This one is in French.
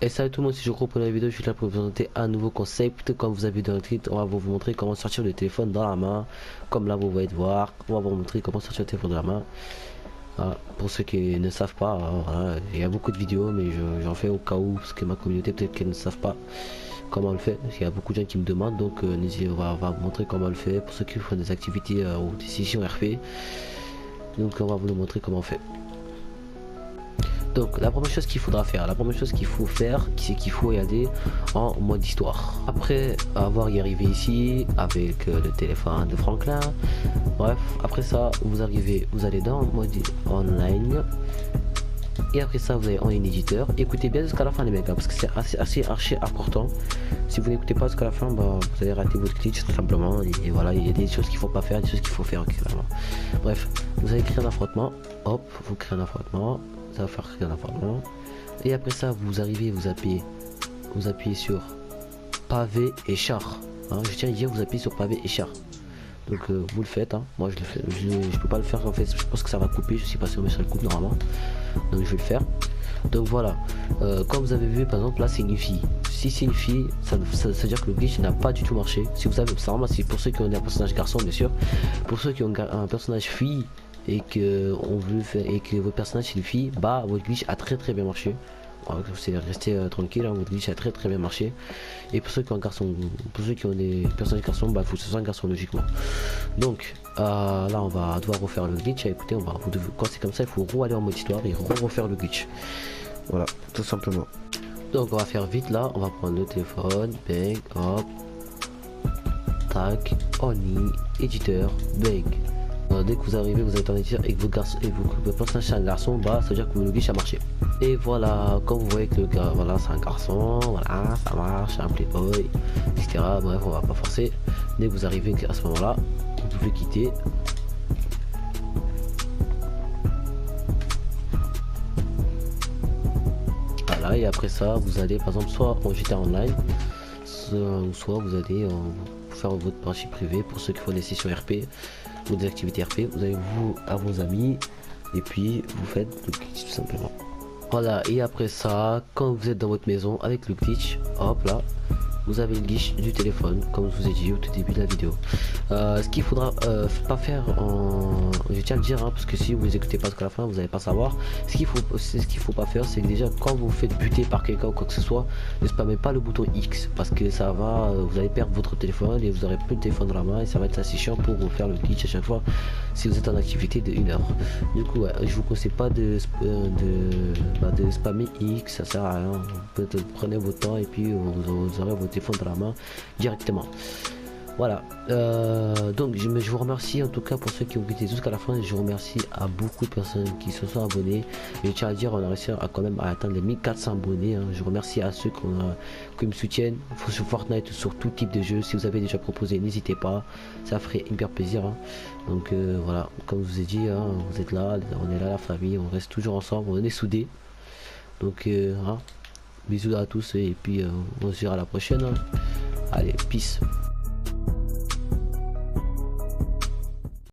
Et salut tout le monde, si je reprends la vidéo, je suis là pour vous présenter un nouveau concept. Comme vous avez vu dans le titre, on va vous montrer comment sortir le téléphone dans la main. Comme là vous voyez voir, on va vous montrer comment sortir le téléphone de la main. Voilà. Pour ceux qui ne savent pas, voilà, il y a beaucoup de vidéos, mais j'en fais au cas où, parce que ma communauté peut-être qu'elle ne savent pas comment on le fait. Il y a beaucoup de gens qui me demandent, donc n'hésitez, on va vous montrer comment on le fait. Pour ceux qui font des activités ou des sessions RP, donc on va vous le montrer comment on fait. Donc la première chose qu'il faudra faire, la première chose qu'il faut faire, c'est qu'il faut y aller en mode histoire. Après avoir y arrivé ici avec le téléphone de Franklin, bref, après ça vous arrivez, vous allez dans mode online. Et après ça vous allez en éditeur. Écoutez bien jusqu'à la fin les mecs, parce que c'est assez archi important. Si vous n'écoutez pas jusqu'à la fin, bah, vous allez rater votre glitch tout simplement. Et voilà, il y a des choses qu'il faut pas faire, des choses qu'il faut faire clairement. Bref, vous allez créer un affrontement. Hop, vous créez un affrontement. Ça va faire créer un affrontement. Et après ça, vous arrivez, vous appuyez sur pavé et char. Hein, je tiens à dire, vous appuyez sur pavé et char. Donc vous le faites, hein. Moi je le fais, je peux pas le faire en fait, je pense que ça va couper, je sais pas si on ça le coupe normalement, donc je vais le faire. Donc voilà, comme vous avez vu par exemple là c'est une fille, si c'est une fille ça veut dire que le glitch n'a pas du tout marché. Si vous avez, c'est vraiment c'est pour ceux qui ont un personnage garçon bien sûr, pour ceux qui ont un personnage fille et que on veut faire et que votre personnage c'est une fille, bah votre glitch a très bien marché. C'est resté tranquille, hein, votre glitch a très bien marché. Et pour ceux qui ont un garçon, pour ceux qui ont des personnages garçons, bah il faut que ce soit un garçon logiquement. Donc là on va devoir refaire le glitch. Écoutez, on va quand c'est comme ça, il faut aller en mode histoire et refaire le glitch. Voilà, tout simplement. Donc on va faire vite là, on va prendre le téléphone, bang, hop, tac, on y, éditeur, bang. Dès que vous arrivez, vous êtes en éditeur et que votre personnage c'est un garçon, bah ça veut dire que le glitch a marché. Et voilà, comme vous voyez que le gars, voilà, c'est un garçon, voilà, ça marche, un playboy, etc. Bref, on va pas forcer. Dès que vous arrivez à ce moment-là, vous pouvez quitter. Voilà, et après ça, vous allez par exemple soit en GTA Online, soit vous allez faire votre partie privée pour ceux qui font des sessions RP ou des activités RP. Vous allez vous à vos amis et puis vous faites le glitch tout simplement. Voilà, et après ça, quand vous êtes dans votre maison avec le glitch, hop là, vous avez le glitch du téléphone, comme je vous ai dit au tout début de la vidéo. Ce qu'il faudra pas faire en... Je tiens à le dire, hein, parce que si vous écoutez pas jusqu'à la fin, vous n'allez pas savoir. Ce qu'il faut pas faire, c'est que déjà, quand vous faites buter par quelqu'un ou quoi que ce soit, ne spammez pas le bouton X, parce que ça va, vous allez perdre votre téléphone et vous aurez plus de téléphone dans la main et ça va être assez chiant pour vous faire le glitch à chaque fois si vous êtes en activité de 1 heure. Du coup, ouais, je vous conseille pas de spammer X, ça sert à rien. Prenez votre temps et puis vous aurez votre téléphone dans la main directement. Voilà, donc je vous remercie en tout cas pour ceux qui ont écouté jusqu'à la fin. Je vous remercie à beaucoup de personnes qui se sont abonnés. Je tiens à dire, on a réussi à quand même à atteindre les 1400 abonnés, hein. Je remercie à ceux qui me soutiennent sur Fortnite, sur tout type de jeu. Si vous avez déjà proposé, n'hésitez pas, ça ferait hyper plaisir, hein. Donc voilà, comme je vous ai dit, hein, vous êtes là, on est là la famille, on reste toujours ensemble, on est soudés. Donc hein, bisous à tous et puis on se verra à la prochaine, hein. Allez, peace.